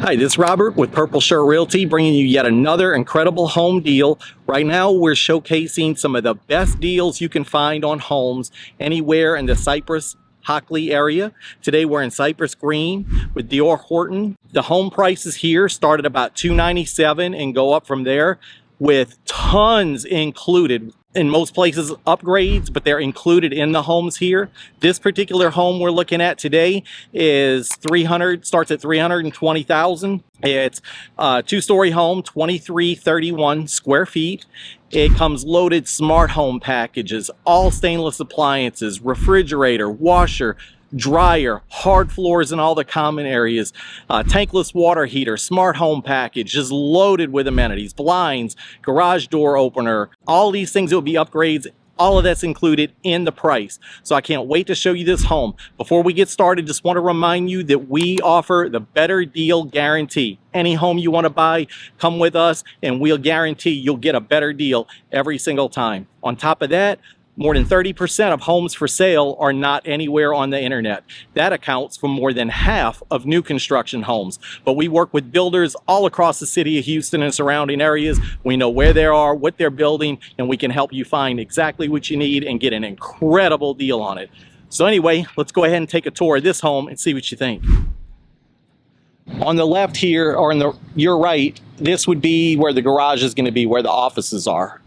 Hi, this is Robert with Purple Shirt Realty, bringing you yet another incredible home deal. Right now, we're showcasing some of the best deals you can find on homes anywhere in the Cypress Hockley area. Today, we're in Cypress Green with Dior Horton. The home prices here start at about $297 and go up from there, with tons included. In most places, upgrades, but they're included in the homes here. This particular home we're looking at today is starts at $320,000. It's a two-story home, 2331 square feet. It comes loaded smart home packages, all stainless appliances, refrigerator, washer, dryer, hard floors in all the common areas, tankless water heater, smart home package, just loaded with amenities, blinds, garage door opener, all these things will be upgrades. All of that's included in the price. So I can't wait to show you this home. Before we get started, just want to remind you that we offer the better deal guarantee. Any home you want to buy, come with us and we'll guarantee you'll get a better deal every single time. On top of that, more than 30% of homes for sale are not anywhere on the internet. That accounts for more than half of new construction homes. But we work with builders all across the city of Houston and surrounding areas. We know where they are, what they're building, and we can help you find exactly what you need and get an incredible deal on it. So anyway, let's go ahead and take a tour of this home and see what you think. On the left here, or on your right, this would be where the garage is going to be, where the offices are.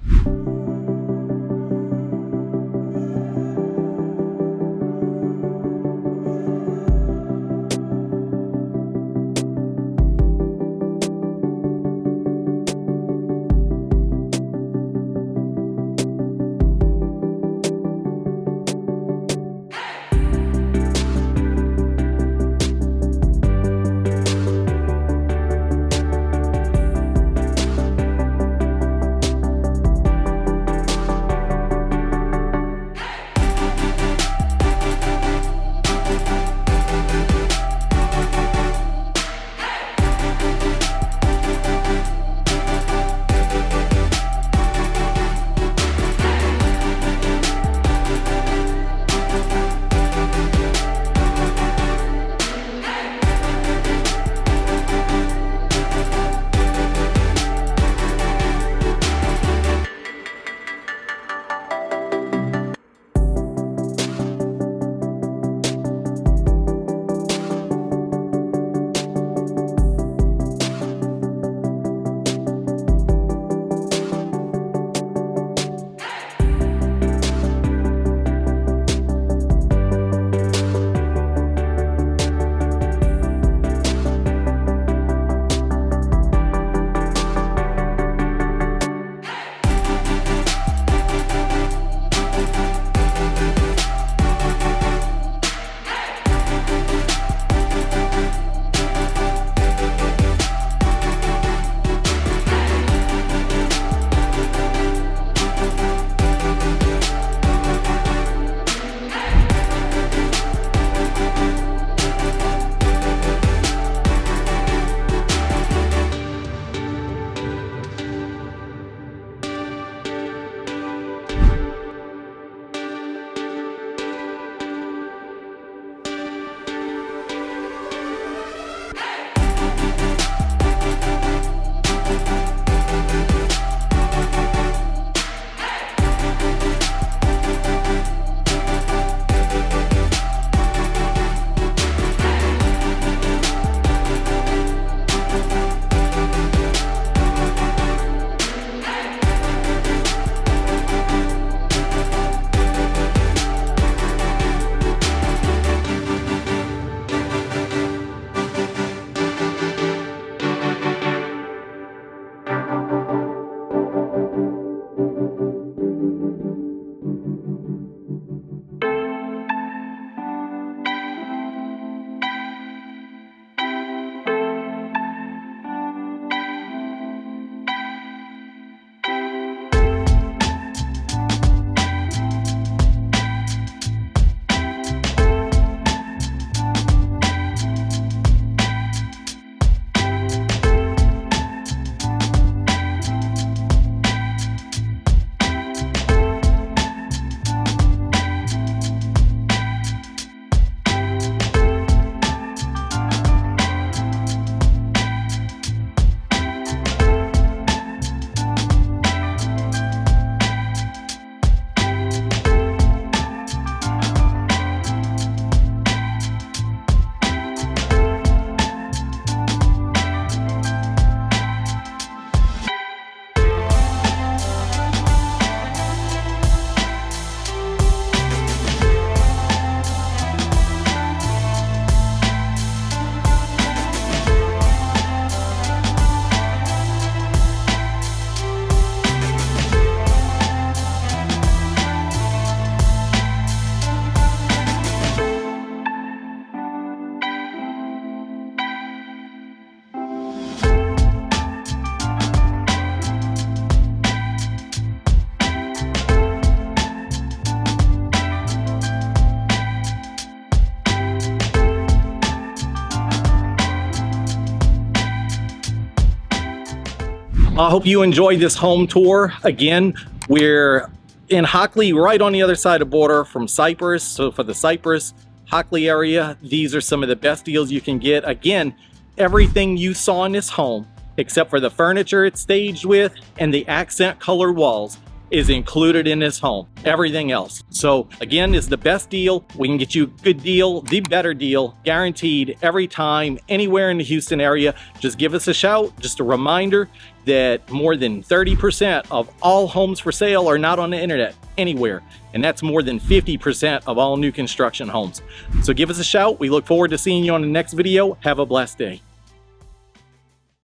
I hope you enjoyed this home tour. Again, we're in Hockley, right on the other side of the border from Cypress. So for the Cypress Hockley area, these are some of the best deals you can get. Again, everything you saw in this home, except for the furniture it's staged with and the accent colored walls, is included in this home. Everything else. So again, it's the best deal. We can get you a good deal, the better deal, guaranteed every time, anywhere in the Houston area. Just give us a shout. Just a reminder that more than 30% of all homes for sale are not on the internet anywhere. And that's more than 50% of all new construction homes. So give us a shout. We look forward to seeing you on the next video. Have a blessed day.